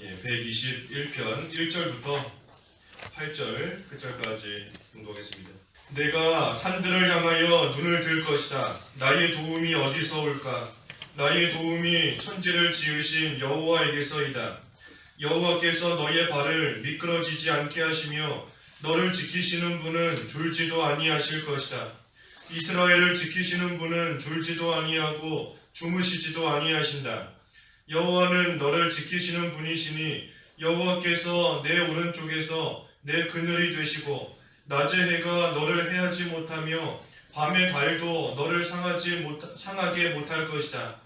121편 1절부터 8절 끝절까지 공독하겠습니다. 내가 산들을 향하여 눈을 들 것이다. 나의 도움이 어디서 올까? 나의 도움이 천지를 지으신 여호와에게서이다. 여호와께서 너의 발을 미끄러지지 않게 하시며 너를 지키시는 분은 졸지도 아니하실 것이다. 이스라엘을 지키시는 분은 졸지도 아니하고 주무시지도 아니하신다. 여호와는 너를 지키시는 분이시니 여호와께서 내 오른쪽에서 내 그늘이 되시고 낮의 해가 너를 해하지 못하며 밤의 달도 너를 상하게 못할 것이다.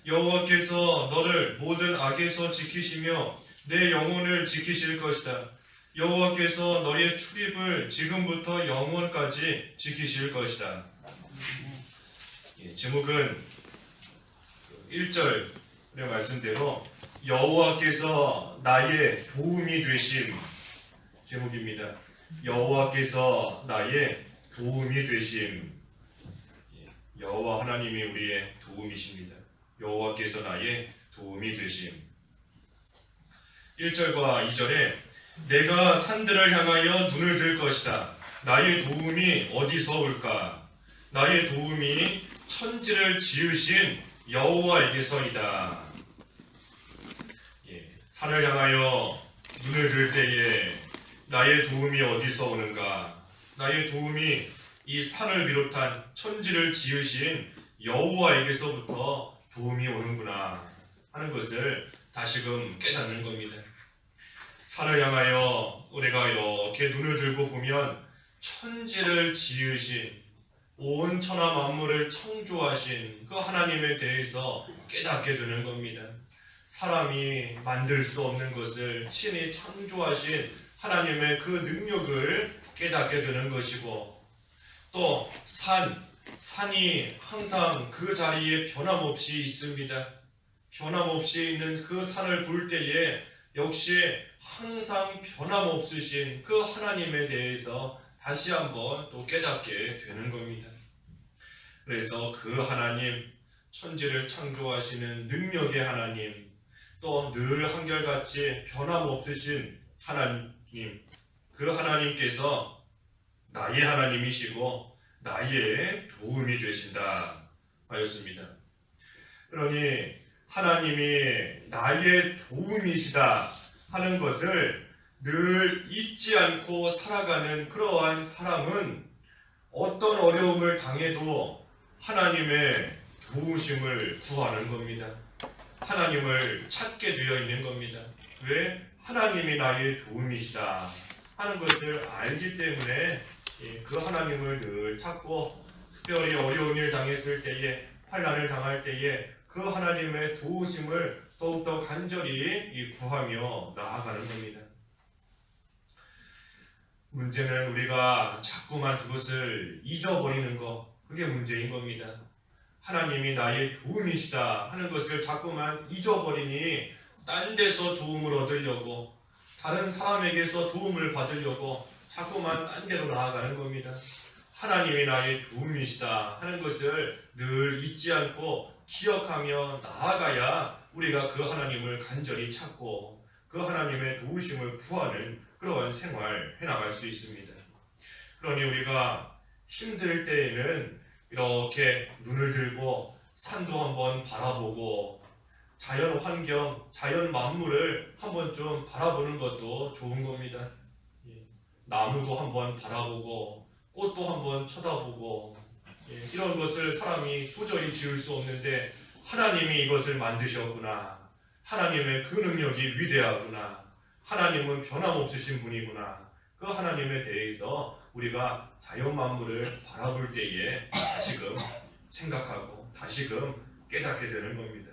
여호와께서 너를 모든 악에서 지키시며 내 영혼을 지키실 것이다. 여호와께서 너의 출입을 지금부터 영원까지 지키실 것이다. 제목은 1절의 말씀대로 여호와께서 나의 도움이 되심 제목입니다. 여호와께서 나의 도움이 되심. 여호와 하나님이 우리의 도움이십니다. 여호와께서 나의 도움이 되심. 1절과 2절에 내가 산들을 향하여 눈을 들 것이다. 나의 도움이 어디서 올까? 나의 도움이 천지를 지으신 여호와에게서이다. 산을 향하여 눈을 들 때에 나의 도움이 어디서 오는가? 나의 도움이 이 산을 비롯한 천지를 지으신 여호와에게서부터 도움이 오는구나 하는 것을 다시금 깨닫는 겁니다. 산을 향하여 우리가 이렇게 눈을 들고 보면 천지를 지으신 온 천하 만물을 창조하신 그 하나님에 대해서 깨닫게 되는 겁니다. 사람이 만들 수 없는 것을 친히 창조하신 하나님의 그 능력을 깨닫게 되는 것이고, 또 산이 항상 그 자리에 변함없이 있습니다. 변함없이 있는 그 산을 볼 때에 역시 항상 변함없으신 그 하나님에 대해서 다시 한번 또 깨닫게 되는 겁니다. 그래서 그 하나님, 천지를 창조하시는 능력의 하나님, 또 늘 한결같이 변함없으신 하나님, 그 하나님께서 나의 하나님이시고 나의 도움이 되신다 하였습니다. 그러니 하나님이 나의 도움이시다 하는 것을 늘 잊지 않고 살아가는 그러한 사람은 어떤 어려움을 당해도 하나님의 도우심을 구하는 겁니다. 하나님을 찾게 되어 있는 겁니다. 왜? 하나님이 나의 도움이시다 하는 것을 알기 때문에 그 하나님을 늘 찾고, 특별히 어려운 일 당했을 때에, 환난을 당할 때에 그 하나님의 도우심을 더욱더 간절히 구하며 나아가는 겁니다. 문제는 우리가 자꾸만 그것을 잊어버리는 것, 그게 문제인 겁니다. 하나님이 나의 도움이시다 하는 것을 자꾸만 잊어버리니 딴 데서 도움을 얻으려고, 다른 사람에게서 도움을 받으려고 자꾸만 딴 데로 나아가는 겁니다. 하나님이 나의 도움이시다 하는 것을 늘 잊지 않고 기억하며 나아가야 우리가 그 하나님을 간절히 찾고 그 하나님의 도우심을 구하는 그러한 생활 해나갈 수 있습니다. 그러니 우리가 힘들 때에는 이렇게 눈을 들고 산도 한번 바라보고 자연 환경, 자연 만물을 한번 좀 바라보는 것도 좋은 겁니다. 나무도 한번 바라보고 꽃도 한번 쳐다보고, 이런 것을 사람이 도저히 지을 수 없는데 하나님이 이것을 만드셨구나, 하나님의 그 능력이 위대하구나, 하나님은 변함없으신 분이구나, 그 하나님에 대해서 우리가 자연 만물을 바라볼 때에 다시금 생각하고 다시금 깨닫게 되는 겁니다.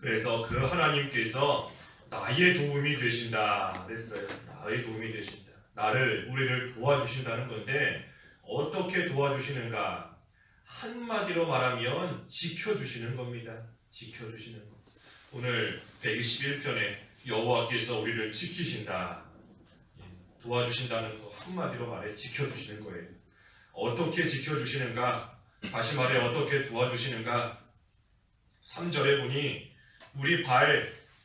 그래서 그 하나님께서 나의 도움이 되신다 그랬어요. 나의 도움이 되신다. 우리를 도와주신다는 건데, 어떻게 도와주시는가? 한마디로 말하면 지켜주시는 겁니다. 지켜주시는 것. 오늘 121편에 여호와께서 우리를 지키신다, 도와주신다는 거 한마디로 말해 지켜주시는 거예요. 어떻게 지켜주시는가? 다시 말해 어떻게 도와주시는가? 3절에 보니 우리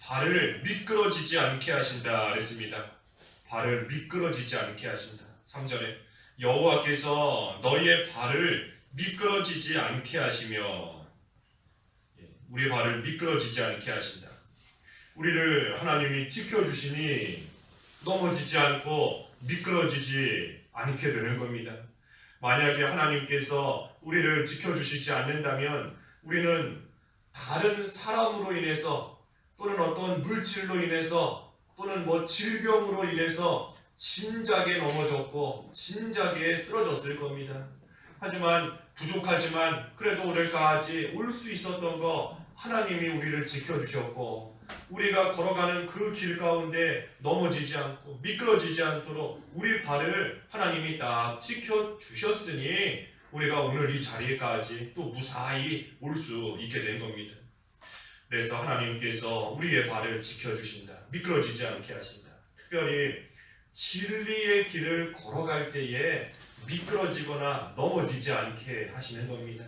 발을 미끄러지지 않게 하신다 그랬습니다. 발을 미끄러지지 않게 하신다. 3절에 여호와께서 너희의 발을 미끄러지지 않게 하시며, 우리 발을 미끄러지지 않게 하신다. 우리를 하나님이 지켜주시니 넘어지지 않고 미끄러지지 않게 되는 겁니다. 만약에 하나님께서 우리를 지켜주시지 않는다면 우리는 다른 사람으로 인해서 또는 어떤 물질로 인해서 또는 질병으로 인해서 진작에 넘어졌고 진작에 쓰러졌을 겁니다. 하지만 부족하지만 그래도 오늘까지 올 수 있었던 거 하나님이 우리를 지켜주셨고, 우리가 걸어가는 그 길 가운데 넘어지지 않고 미끄러지지 않도록 우리 발을 하나님이 딱 지켜주셨으니 우리가 오늘 이 자리에까지 또 무사히 올 수 있게 된 겁니다. 그래서 하나님께서 우리의 발을 지켜주신다. 미끄러지지 않게 하신다. 특별히 진리의 길을 걸어갈 때에 미끄러지거나 넘어지지 않게 하시는 겁니다.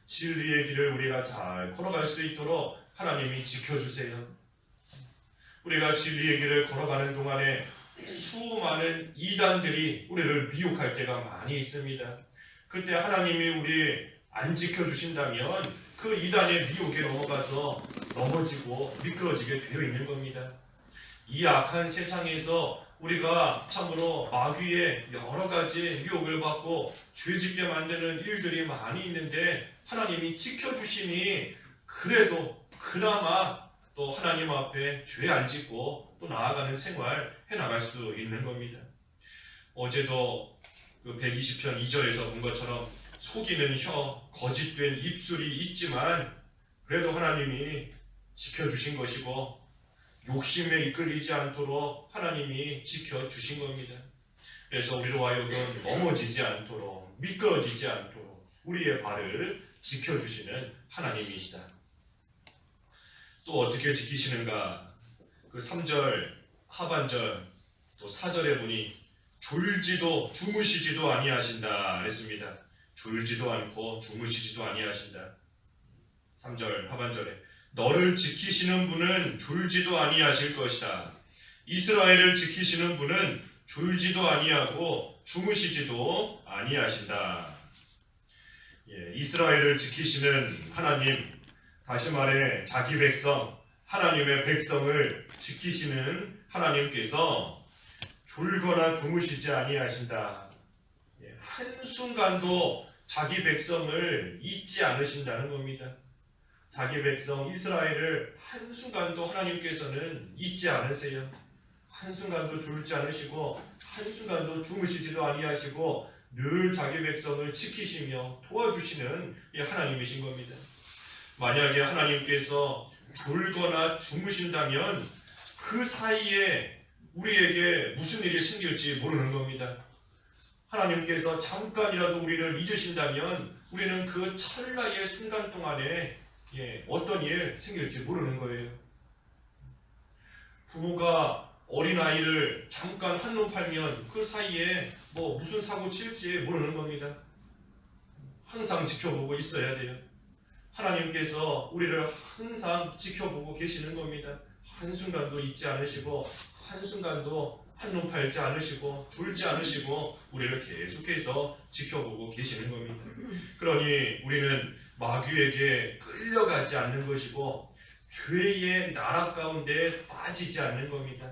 진리의 길을 우리가 잘 걸어갈 수 있도록 하나님이 지켜주세요. 우리가 진리의 길을 걸어가는 동안에 수많은 이단들이 우리를 미혹할 때가 많이 있습니다. 그때 하나님이 우리 안 지켜주신다면 그 이단의 미혹에 넘어가서 넘어지고 미끄러지게 되어 있는 겁니다. 이 악한 세상에서 우리가 참으로 마귀의 여러 가지 유혹을 받고 죄짓게 만드는 일들이 많이 있는데 하나님이 지켜주시니 그래도 그나마 또 하나님 앞에 죄 안 짓고 또 나아가는 생활 해나갈 수 있는 겁니다. 어제도 그 120편 2절에서 본 것처럼 속이는 혀, 거짓된 입술이 있지만 그래도 하나님이 지켜주신 것이고 욕심에 이끌리지 않도록 하나님이 지켜주신 겁니다. 그래서 우리로 하여금 넘어지지 않도록 미끄러지지 않도록 우리의 발을 지켜주시는 하나님이시다. 또 어떻게 지키시는가? 그 3절 하반절 또 4절에 보니 졸지도 주무시지도 아니하신다 그랬습니다. 졸지도 않고 주무시지도 아니하신다. 3절 하반절에 너를 지키시는 분은 졸지도 아니하실 것이다. 이스라엘을 지키시는 분은 졸지도 아니하고 주무시지도 아니하신다. 이스라엘을 지키시는 하나님, 다시 말해 자기 백성, 하나님의 백성을 지키시는 하나님께서 졸거나 주무시지 아니하신다. 한순간도 자기 백성을 잊지 않으신다는 겁니다. 자기 백성 이스라엘을 한순간도 하나님께서는 잊지 않으세요. 한순간도 졸지 않으시고 한순간도 주무시지도 아니하시고 늘 자기 백성을 지키시며 도와주시는 하나님이신 겁니다. 만약에 하나님께서 졸거나 주무신다면 그 사이에 우리에게 무슨 일이 생길지 모르는 겁니다. 하나님께서 잠깐이라도 우리를 잊으신다면 우리는 그 찰나의 순간 동안에 어떤 일 생길지 모르는 거예요. 부모가 어린아이를 잠깐 한눈 팔면 그 사이에 무슨 사고 칠지 모르는 겁니다. 항상 지켜보고 있어야 돼요. 하나님께서 우리를 항상 지켜보고 계시는 겁니다. 한순간도 잊지 않으시고 한순간도 한눈 팔지 않으시고 졸지 않으시고 우리를 계속해서 지켜보고 계시는 겁니다. 그러니 우리는 마귀에게 끌려가지 않는 것이고 죄의 나락 가운데 빠지지 않는 겁니다.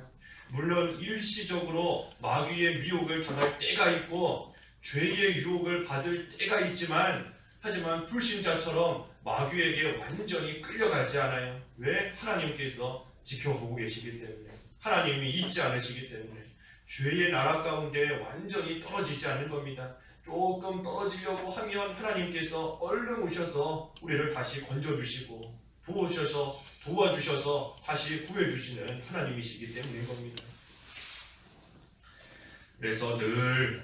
물론 일시적으로 마귀의 미혹을 당할 때가 있고 죄의 유혹을 받을 때가 있지만 하지만 불신자처럼 마귀에게 완전히 끌려가지 않아요. 왜? 하나님께서 지켜보고 계시기 때문에, 하나님이 잊지 않으시기 때문에 죄의 나락 가운데 완전히 떨어지지 않는 겁니다. 조금 떨어지려고 하면 하나님께서 얼른 오셔서 우리를 다시 건져주시고 도와주셔서 다시 구해주시는 하나님이시기 때문인 겁니다. 그래서 늘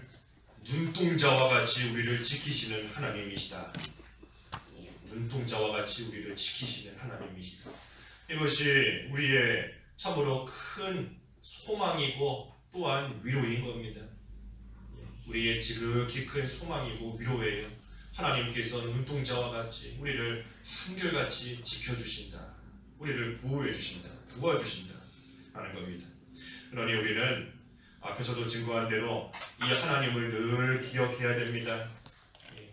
눈동자와 같이 우리를 지키시는 하나님이시다. 눈동자와 같이 우리를 지키시는 하나님이시다. 이것이 우리의 참으로 큰 소망이고 또한 위로인 겁니다. 우리의 지극히 큰 소망이고 위로예요. 하나님께서 눈동자와 같이 우리를 한결같이 지켜주신다. 우리를 보호해 주신다. 도와주신다 하는 겁니다. 그러니 우리는 앞에서도 증거한 대로 이 하나님을 늘 기억해야 됩니다.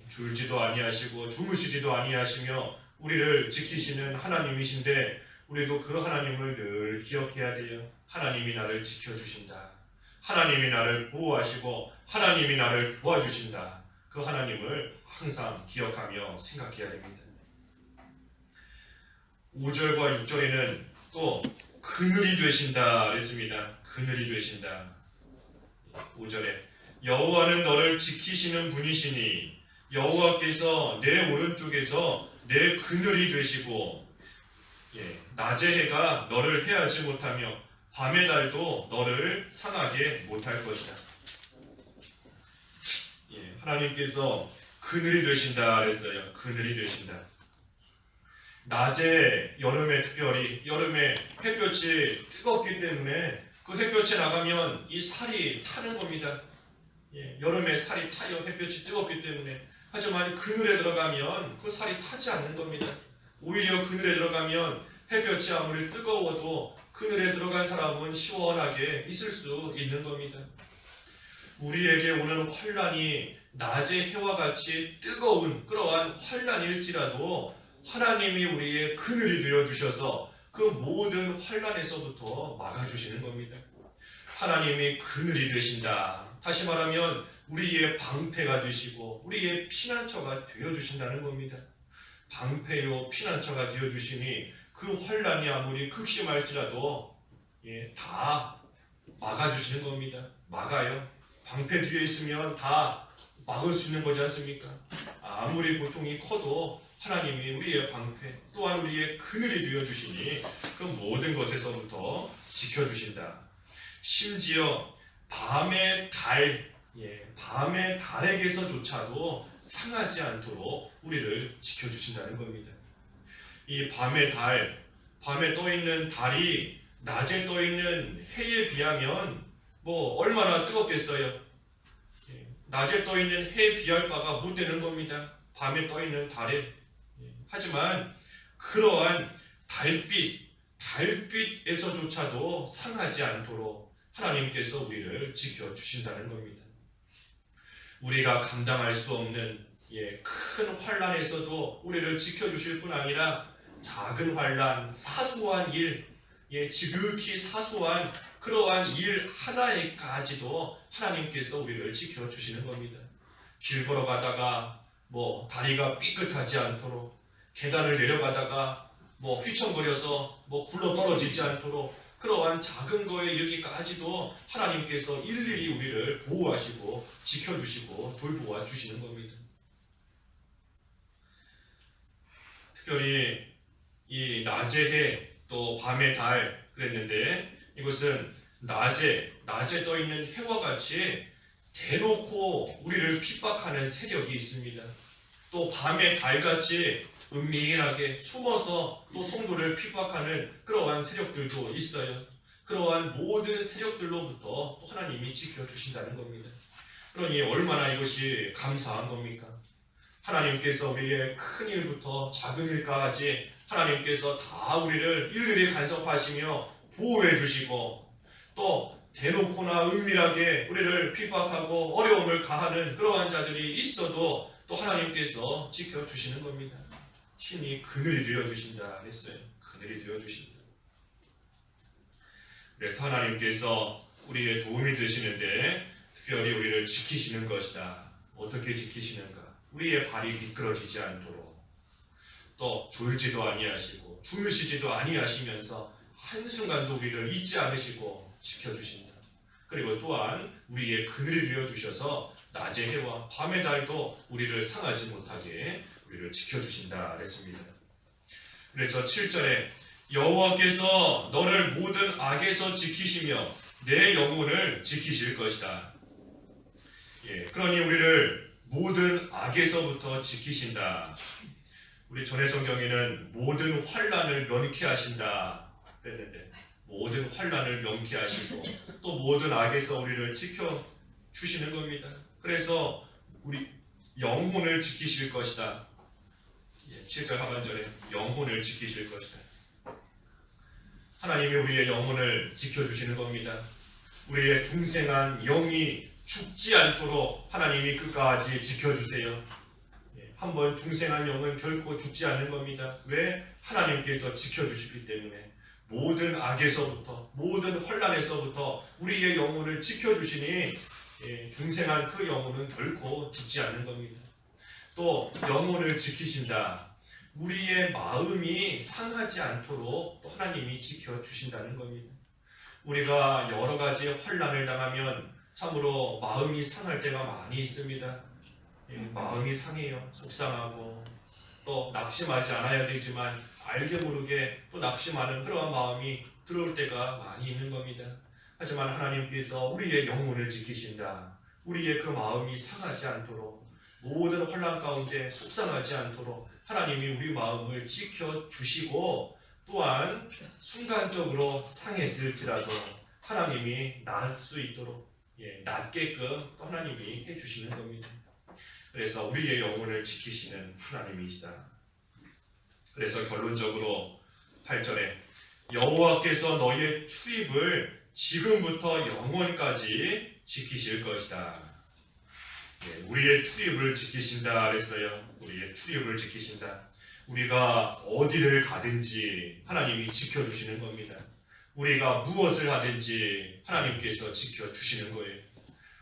졸지도 아니하시고 주무시지도 아니하시며 우리를 지키시는 하나님이신데 우리도 그 하나님을 늘 기억해야 돼요. 하나님이 나를 지켜주신다. 하나님이 나를 보호하시고 하나님이 나를 도와주신다. 그 하나님을 항상 기억하며 생각해야 됩니다. 5절과 6절에는 또 그늘이 되신다 그랬습니다. 그늘이 되신다. 5절에 여호와는 너를 지키시는 분이시니 여호와께서 내 오른쪽에서 내 그늘이 되시고 낮의 해가 너를 해하지 못하며 밤의 달도 너를 상하게 못할 것이다. 하나님께서 그늘이 되신다 그랬어요. 그늘이 되신다. 낮에 여름에 특별히 여름에 햇볕이 뜨겁기 때문에 그 햇볕에 나가면 이 살이 타는 겁니다. 여름에 살이 타요. 햇볕이 뜨겁기 때문에. 하지만 그늘에 들어가면 그 살이 타지 않는 겁니다. 오히려 그늘에 들어가면 햇볕이 아무리 뜨거워도 그늘에 들어간 사람은 시원하게 있을 수 있는 겁니다. 우리에게 오는 환란이 낮의 해와 같이 뜨거운 그러한 환란일지라도 하나님이 우리의 그늘이 되어주셔서 그 모든 환란에서부터 막아주시는 겁니다. 하나님이 그늘이 되신다. 다시 말하면 우리의 방패가 되시고 우리의 피난처가 되어주신다는 겁니다. 방패요 피난처가 되어주시니 그 환란이 아무리 극심할지라도 다 막아주시는 겁니다. 막아요. 방패 뒤에 있으면 다 막을 수 있는 거지 않습니까? 아무리 고통이 커도 하나님이 우리의 방패 또한 우리의 그늘이 되어주시니 그 모든 것에서부터 지켜주신다. 심지어 밤의 달에게서조차도 상하지 않도록 우리를 지켜주신다는 겁니다. 이 밤에 떠있는 달이 낮에 떠있는 해에 비하면 얼마나 뜨겁겠어요. 낮에 떠있는 해에 비할 바가 못 되는 겁니다. 밤에 떠있는 달에. 하지만 그러한 달빛에서조차도 상하지 않도록 하나님께서 우리를 지켜주신다는 겁니다. 우리가 감당할 수 없는 큰 환란에서도 우리를 지켜주실 뿐 아니라 작은 환란, 사소한 일, 지극히 사소한 그러한 일 하나에까지도 하나님께서 우리를 지켜주시는 겁니다. 길 걸어가다가 다리가 삐끗하지 않도록, 계단을 내려가다가 휘청거려서 굴러 떨어지지 않도록 그러한 작은 거에 여기까지도 하나님께서 일일이 우리를 보호하시고 지켜주시고 돌보아 주시는 겁니다. 특별히 이 낮의 해 또 밤의 달 그랬는데 이것은 낮에 떠있는 해와 같이 대놓고 우리를 핍박하는 세력이 있습니다. 또 밤의 달같이 은밀하게 숨어서 또 성도를 핍박하는 그러한 세력들도 있어요. 그러한 모든 세력들로부터 또 하나님이 지켜주신다는 겁니다. 그러니 얼마나 이것이 감사한 겁니까? 하나님께서 우리의 큰 일부터 작은 일까지 하나님께서 다 우리를 일일이 간섭하시며 보호해 주시고 또 대놓고나 은밀하게 우리를 핍박하고 어려움을 가하는 그러한 자들이 있어도 또 하나님께서 지켜주시는 겁니다. 친히 그늘이 되어주신다 했어요. 그늘이 되어주신다. 그래서 하나님께서 우리의 도움이 되시는데 특별히 우리를 지키시는 것이다. 어떻게 지키시는가? 우리의 발이 미끄러지지 않도록 또 졸지도 아니하시고 주무시지도 아니하시면서 한순간도 우리를 잊지 않으시고 지켜주신다. 그리고 또한 우리의 그늘이 되어주셔서 낮의 해와 밤의 달도 우리를 상하지 못하게 우리를 지켜주신다 그랬습니다. 그래서 7절에 여호와께서 너를 모든 악에서 지키시며 내 영혼을 지키실 것이다. 그러니 우리를 모든 악에서부터 지키신다. 우리 전해 성경에는 모든 환란을 면케하신다 그랬는데 모든 환란을 면케하시고 또 모든 악에서 우리를 지켜주시는 겁니다. 그래서 우리 영혼을 지키실 것이다. 7절 하반절에 영혼을 지키실 것이다. 하나님이 우리의 영혼을 지켜주시는 겁니다. 우리의 중생한 영이 죽지 않도록 하나님이 끝까지 지켜주세요. 한번 중생한 영은 결코 죽지 않는 겁니다. 왜? 하나님께서 지켜주시기 때문에. 모든 악에서부터, 모든 혼란에서부터 우리의 영혼을 지켜주시니 중생한 그 영혼은 결코 죽지 않는 겁니다. 또 영혼을 지키신다. 우리의 마음이 상하지 않도록 또 하나님이 지켜주신다는 겁니다. 우리가 여러 가지 혼란을 당하면 참으로 마음이 상할 때가 많이 있습니다. 마음이 상해요. 속상하고 또 낙심하지 않아야 되지만 알게 모르게 또 낙심하는 그러한 마음이 들어올 때가 많이 있는 겁니다. 하지만 하나님께서 우리의 영혼을 지키신다. 우리의 그 마음이 상하지 않도록 모든 혼란 가운데 속상하지 않도록 하나님이 우리 마음을 지켜주시고 또한 순간적으로 상했을지라도 하나님이 나을 수 있도록 낫게끔 또 하나님이 해주시는 겁니다. 그래서 우리의 영혼을 지키시는 하나님이시다. 그래서 결론적으로 8절에 여호와께서 너희의 출입을 지금부터 영원까지 지키실 것이다. 우리의 출입을 지키신다 그랬어요. 우리의 출입을 지키신다. 우리가 어디를 가든지 하나님이 지켜주시는 겁니다. 우리가 무엇을 하든지 하나님께서 지켜주시는 거예요.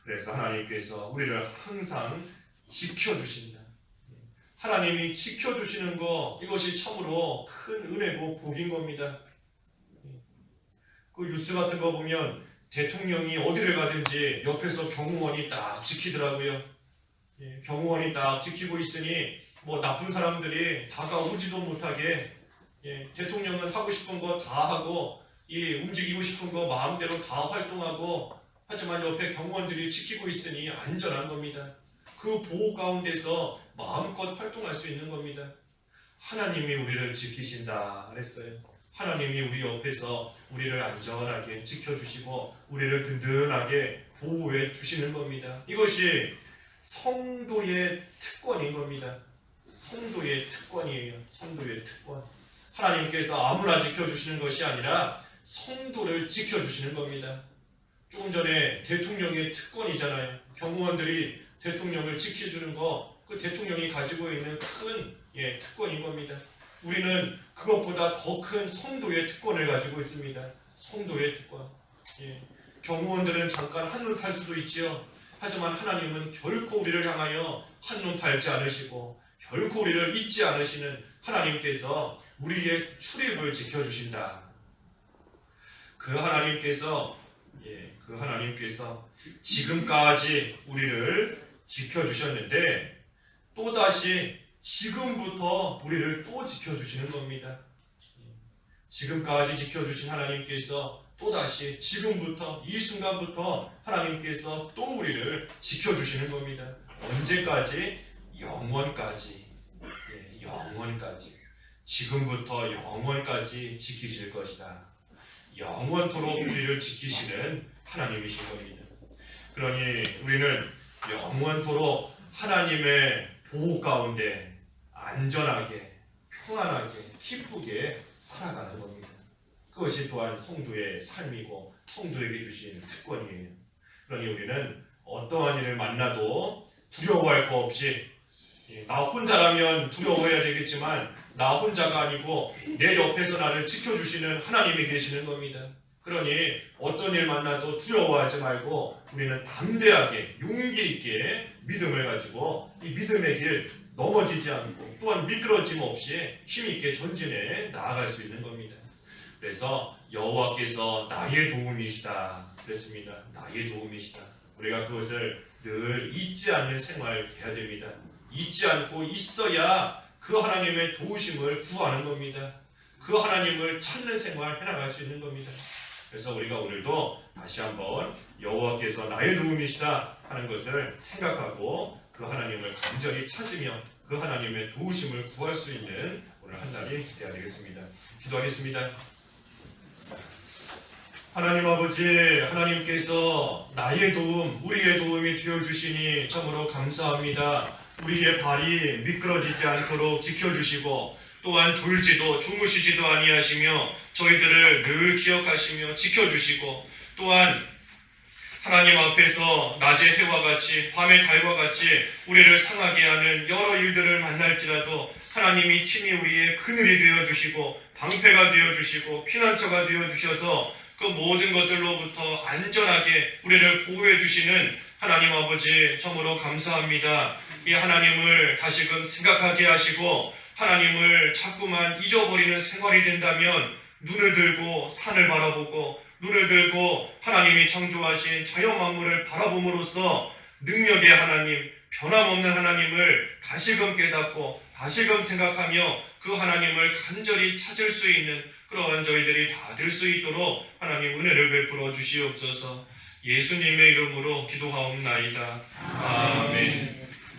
그래서 하나님께서 우리를 항상 지켜주신다. 하나님이 지켜주시는 거, 이것이 참으로 큰 은혜고 복인 겁니다. 그 뉴스 같은 거 보면 대통령이 어디를 가든지 옆에서 경호원이 딱 지키더라고요. 경호원이 딱 지키고 있으니 뭐 나쁜 사람들이 다가오지도 못하게 대통령은 하고 싶은 거 다 하고 움직이고 싶은 거 마음대로 다 활동하고 하지만 옆에 경호원들이 지키고 있으니 안전한 겁니다. 그 보호 가운데서 마음껏 활동할 수 있는 겁니다. 하나님이 우리를 지키신다 그랬어요. 하나님이 우리 옆에서 우리를 안전하게 지켜주시고 우리를 든든하게 보호해 주시는 겁니다. 이것이 성도의 특권인 겁니다. 성도의 특권이에요. 성도의 특권. 하나님께서 아무나 지켜주시는 것이 아니라 성도를 지켜주시는 겁니다. 조금 전에 대통령의 특권이잖아요. 경호원들이 대통령을 지켜주는 거, 그 대통령이 가지고 있는 큰 특권인 겁니다. 우리는 그것보다 더 큰 성도의 특권을 가지고 있습니다. 성도의 특권. 경호원들은 잠깐 한눈 팔 수도 있지요. 하지만 하나님은 결코 우리를 향하여 한눈 팔지 않으시고 결코 우리를 잊지 않으시는 하나님께서 우리의 출입을 지켜주신다. 그 하나님께서 지금까지 우리를 지켜주셨는데 또다시 지금부터 우리를 또 지켜주시는 겁니다. 지금까지 지켜주신 하나님께서 또다시 지금부터 이 순간부터 하나님께서 또 우리를 지켜주시는 겁니다. 언제까지? 영원까지. 영원까지. 지금부터 영원까지 지키실 것이다. 영원토록 우리를 지키시는 하나님이신 겁니다. 그러니 우리는 영원토록 하나님의 보호 가운데 안전하게, 평안하게, 기쁘게 살아가는 겁니다. 그것이 또한 성도의 삶이고 성도에게 주신 특권이에요. 그러니 우리는 어떠한 일을 만나도 두려워할 거 없이 나 혼자라면 두려워해야 되겠지만 나 혼자가 아니고 내 옆에서 나를 지켜주시는 하나님이 계시는 겁니다. 그러니 어떤 일 만나도 두려워하지 말고 우리는 담대하게 용기 있게 믿음을 가지고 이 믿음의 길 넘어지지 않고 또한 미끄러짐 없이 힘있게 전진해 나아갈 수 있는 겁니다. 그래서 여호와께서 나의 도움이시다 그랬습니다. 나의 도움이시다. 우리가 그것을 늘 잊지 않는 생활을 해야 됩니다. 잊지 않고 있어야 그 하나님의 도우심을 구하는 겁니다. 그 하나님을 찾는 생활 해나갈 수 있는 겁니다. 그래서 우리가 오늘도 다시 한번 여호와께서 나의 도움이시다 하는 것을 생각하고 그 하나님을 간절히 찾으며 그 하나님의 도우심을 구할 수 있는 오늘 한 달이 되어야 되겠습니다. 기도하겠습니다. 하나님 아버지, 하나님께서 나의 도움, 우리의 도움이 되어주시니 참으로 감사합니다. 우리의 발이 미끄러지지 않도록 지켜주시고 또한 졸지도 주무시지도 아니하시며 저희들을 늘 기억하시며 지켜주시고 또한 하나님 앞에서 낮의 해와 같이 밤의 달과 같이 우리를 상하게 하는 여러 일들을 만날지라도 하나님이 친히 우리의 그늘이 되어주시고 방패가 되어주시고 피난처가 되어주셔서 그 모든 것들로부터 안전하게 우리를 보호해 주시는 하나님 아버지 참으로 감사합니다. 이 하나님을 다시금 생각하게 하시고 하나님을 자꾸만 잊어버리는 생활이 된다면 눈을 들고 산을 바라보고 눈을 들고 하나님이 창조하신 자연 만물을 바라봄으로써 능력의 하나님, 변함없는 하나님을 다시금 깨닫고 다시금 생각하며 그 하나님을 간절히 찾을 수 있는 그러한 저희들이 다 될 수 있도록 하나님 은혜를 베풀어 주시옵소서. 예수님의 이름으로 기도하옵나이다. 아멘.